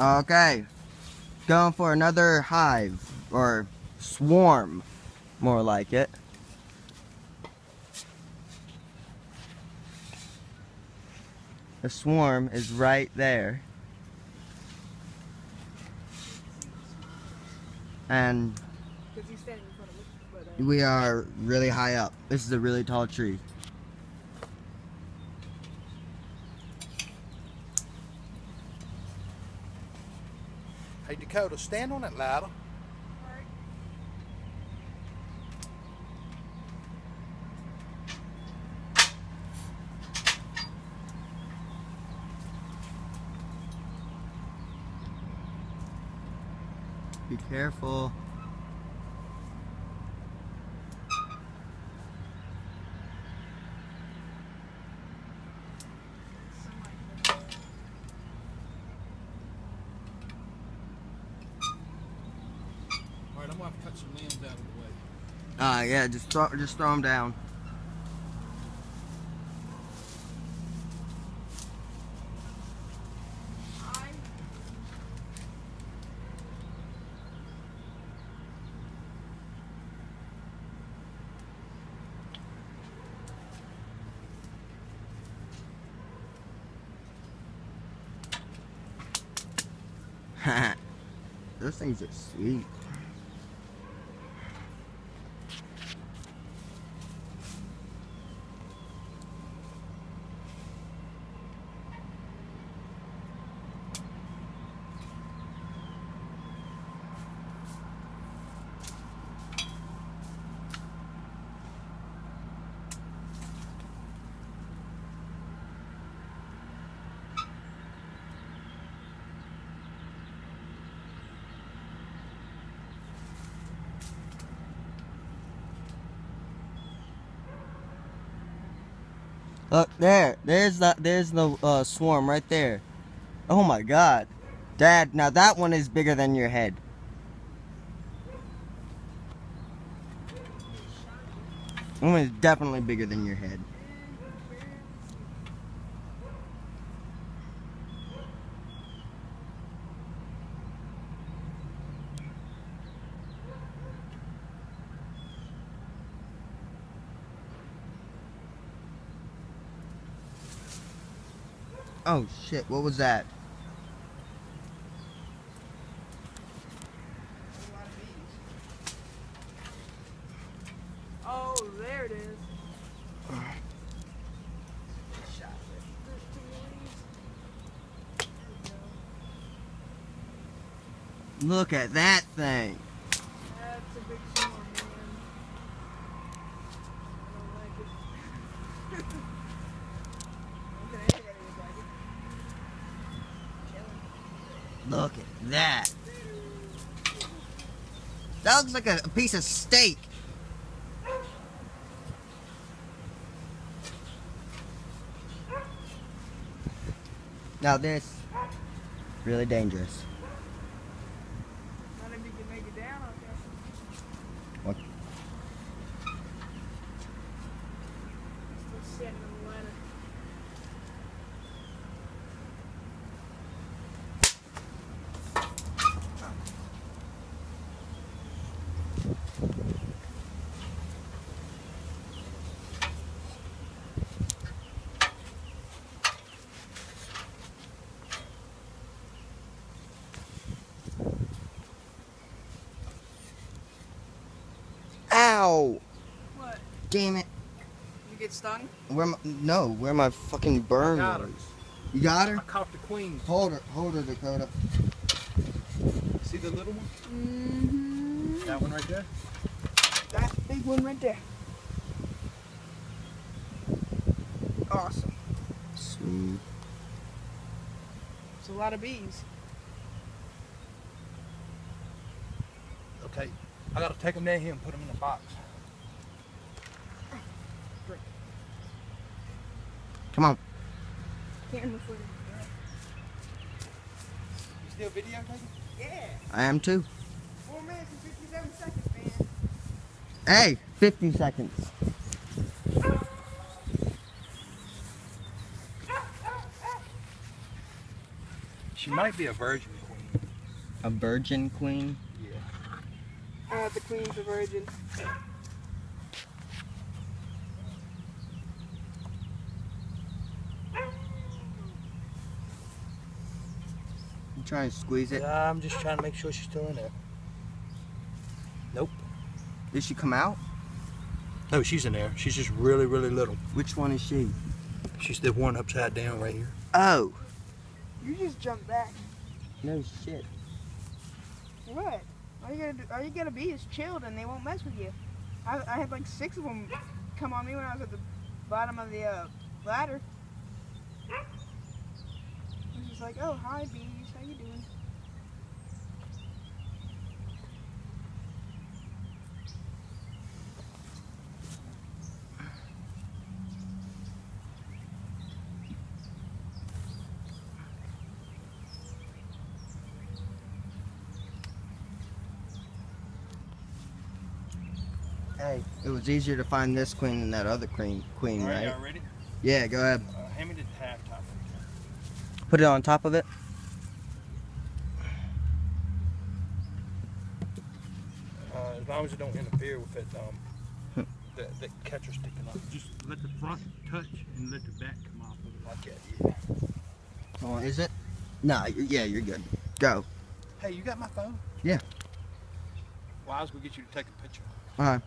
Okay, going for another hive, or swarm, more like it. The swarm is right there. And we are really high up. This is a really tall tree. Hey Dakota, stand on that ladder. Be careful. Alright, I'm gonna have to cut some limbs out of the way. Yeah, just throw them down. Those things are sweet. Look there. There's the swarm right there. Oh my God, Dad! Now that one is bigger than your head. That one is definitely bigger than your head. Oh shit! What was that? Oh, there it is. Look at that thing. That's a big swarm, man. I don't like it. Okay, everybody like it. Look at that. That looks like a piece of steak. Now this, really dangerous. Not if you can make it down, okay. What? Still sitting on the ladder. Ow! What? Damn it. You get stung? Where my fucking burn I got her. was. You got her? I caught the queen. Hold her, Dakota. See the little one? Mm-hmm. That one right there? That big one right there. Awesome. Sweet. It's a lot of bees. Okay, I gotta take them down here and put them in a box. Drink. Come on. Camera footage. You still videotaping? Yeah. I am too. 4 minutes and 57 seconds, man. Hey, 50 seconds. She might be a virgin queen. A virgin queen? Yeah. The queen's a virgin. You trying to squeeze it? Yeah, I'm just trying to make sure she's still in there. Nope. Did she come out? No, she's in there. She's just really, really little. Which one is she? She's the one upside down right here. Oh. You just jump back. No shit. What? All you gotta be is chilled and they won't mess with you. I had like 6 of them come on me when I was at the bottom of the ladder. It was just like, oh, hi bees, how you doing? Hey, it was easier to find this queen than that other queen, right? Y'all ready? Yeah, go ahead. Hand me the tag top. Put it on top of it. As long as it don't interfere with it, the catcher sticking up. Just let the front touch and let the back come off of it like that. Yeah. Oh, is it? Nah, yeah, you're good. Go. Hey, you got my phone? Yeah. Well, I was gonna get you to take a picture. Alright.